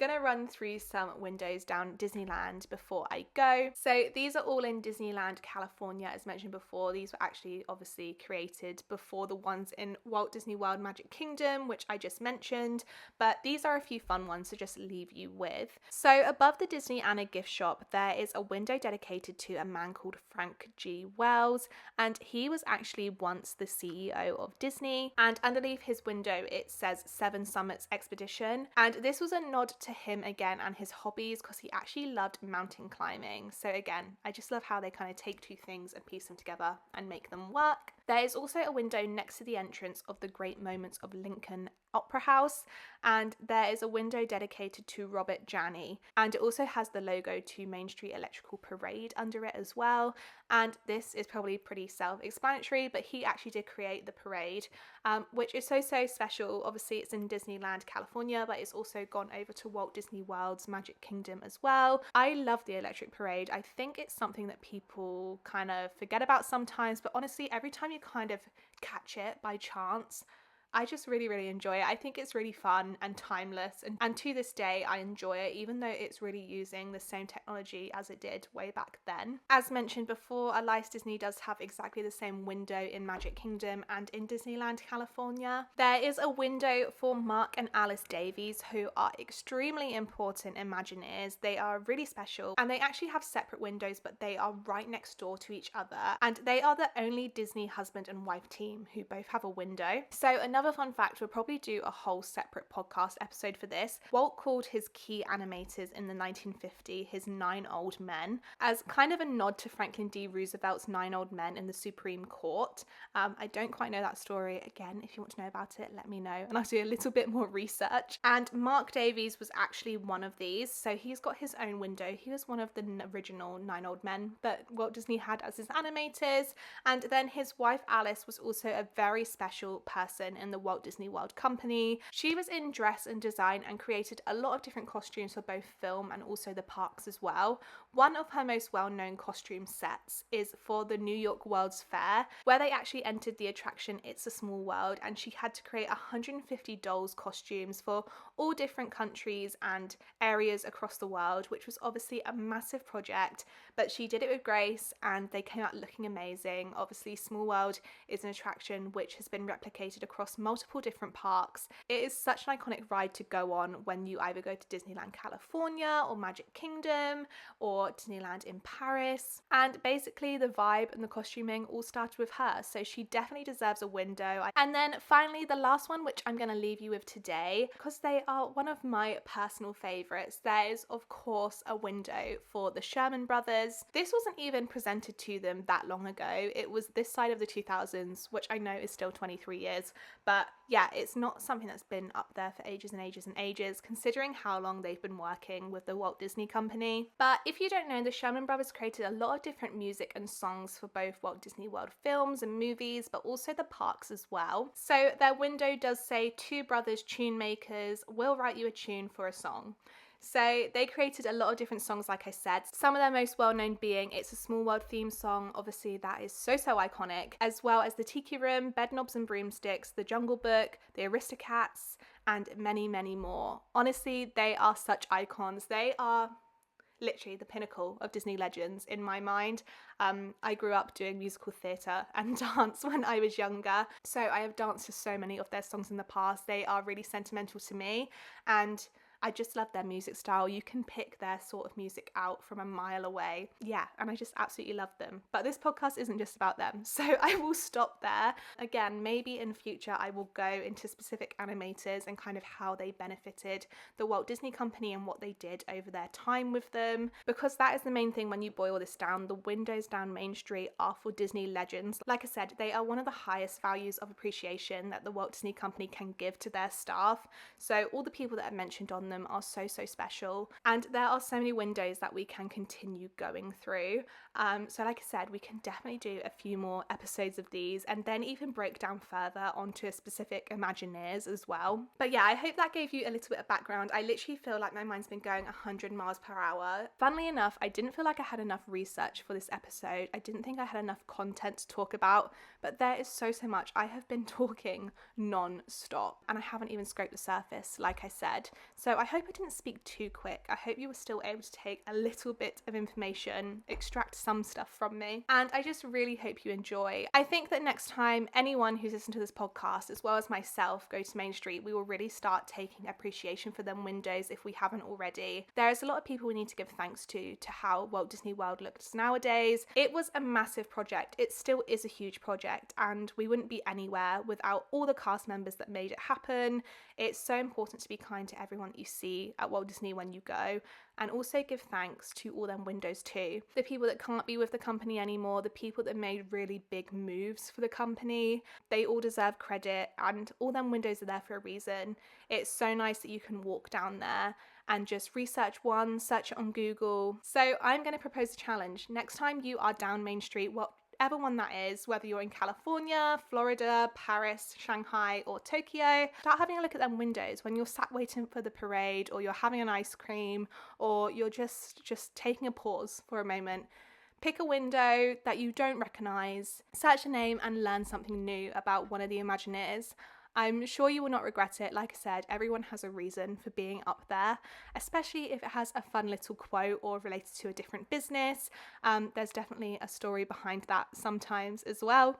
going to run through some windows down Disneyland before I go. So these are all in Disneyland, California. As mentioned before, these were actually obviously created before the ones in Walt Disney World Magic Kingdom, which I just mentioned, but these are a few fun ones to just leave you with. So above the Disney Anna gift shop, there is a window dedicated to a man called Frank G. Wells, and he was actually once the CEO of Disney, and underneath his window it says Seven Summits Expedition, and this was a nod to him again and his hobbies because he actually loved mountain climbing. So again, I just love how they kind of take two things and piece them together and make them work. There is also a window next to the entrance of the Great Moments of Lincoln Opera House, and there is a window dedicated to Robert Janney, and it also has the logo to Main Street Electrical Parade under it as well. And this is probably pretty self-explanatory, but he actually did create the parade, which is so special. Obviously it's in Disneyland, California, but it's also gone over to Walt Disney World's Magic Kingdom as well. I love the electric parade. I think it's something that people kind of forget about sometimes, but honestly every time you kind of catch it by chance, I just really enjoy it. I think it's really fun and timeless, and to this day I enjoy it, even though it's really using the same technology as it did way back then. As mentioned before, Alice Disney does have exactly the same window in Magic Kingdom and in Disneyland, California. There is a window for Mark and Alice Davies, who are extremely important Imagineers. They are really special, and they actually have separate windows, but they are right next door to each other, and they are the only Disney husband and wife team who both have a window. So another fun fact, we'll probably do a whole separate podcast episode for this. Walt called his key animators in the 1950s his 9 old men, as kind of a nod to Franklin D. Roosevelt's 9 old men in the Supreme Court. I don't quite know that story. Again, if you want to know about it, let me know and I'll do a little bit more research. And Mark Davies was actually one of these, so he's got his own window. He was one of the original 9 old men that Walt Disney had as his animators, and then his wife Alice was also a very special person in the Walt Disney World Company. She was in dress and design and created a lot of different costumes for both film and also the parks as well. One of her most well-known costume sets is for the New York World's Fair, where they actually entered the attraction It's a Small World, and she had to create 150 dolls costumes for all different countries and areas across the world, which was obviously a massive project, but she did it with grace and they came out looking amazing. Obviously Small World is an attraction which has been replicated across multiple different parks. It is such an iconic ride to go on when you either go to Disneyland California or Magic Kingdom or Disneyland in Paris, and basically the vibe and the costuming all started with her, so she definitely deserves a window. And then finally the last one, which I'm going to leave you with today because they are one of my personal favorites, there is of course a window for the Sherman Brothers. This wasn't even presented to them that long ago. It was this side of the 2000s, which I know is still 23 years, but yeah, it's not something that's been up there for ages and ages, considering how long they've been working with the Walt Disney Company. But if you don't know, the Sherman Brothers created a lot of different music and songs for both Walt Disney World films and movies, but also the parks as well. So their window does say, "Two brothers tune makers will write you a tune for a song." So they created a lot of different songs, like I said, some of their most well-known being It's a Small World theme song. Obviously that is so iconic, as well as the Tiki Room, Bedknobs and Broomsticks, the Jungle Book, the Aristocats, and many more. Honestly, they are such icons. They are literally the pinnacle of Disney legends in my mind. I grew up doing musical theatre and dance when I was younger, so I have danced to so many of their songs in the past. They are really sentimental to me, and I just love their music style. You can pick their sort of music out from a mile away. Yeah, and I just absolutely love them. But this podcast isn't just about them, so I will stop there. Again, maybe in future I will go into specific animators and kind of how they benefited the Walt Disney Company and what they did over their time with them, because that is the main thing when you boil this down. The windows down Main Street are for Disney legends. Like I said, they are one of the highest values of appreciation that the Walt Disney Company can give to their staff. So all the people that are mentioned on them are so special, and there are so many windows that we can continue going through. So like I said, we can definitely do a few more episodes of these and then even break down further onto specific Imagineers as well. But yeah, I hope that gave you a little bit of background. I literally feel like my mind's been going 100 miles per hour. Funnily enough, I didn't feel like I had enough research for this episode. I didn't think I had enough content to talk about, but there is so much. I have been talking non-stop and I haven't even scraped the surface, like I said. So I hope I didn't speak too quick. I hope you were still able to take a little bit of information, extract some stuff from me, and I just really hope you enjoy. I think that next time anyone who's listened to this podcast, as well as myself, go to Main Street, we will really start taking appreciation for them windows if we haven't already. There's a lot of people we need to give thanks to how Walt Disney World looks nowadays. It was a massive project. It still is a huge project, and we wouldn't be anywhere without all the cast members that made it happen. It's so important to be kind to everyone that you see at Walt Disney when you go, and also give thanks to all them windows too. The people that can't be with the company anymore, the people that made really big moves for the company, they all deserve credit, and all them windows are there for a reason. It's so nice that you can walk down there and just research one, search it on Google. So I'm going to propose a challenge. Next time you are down Main Street, whatever one that is, whether you're in California, Florida, Paris, Shanghai, or Tokyo, start having a look at them windows when you're sat waiting for the parade, or you're having an ice cream, or you're just taking a pause for a moment. Pick a window that you don't recognise, search a name, and learn something new about one of the Imagineers. I'm sure you will not regret it. Like I said, everyone has a reason for being up there, especially if it has a fun little quote or related to a different business. There's definitely a story behind that sometimes as well.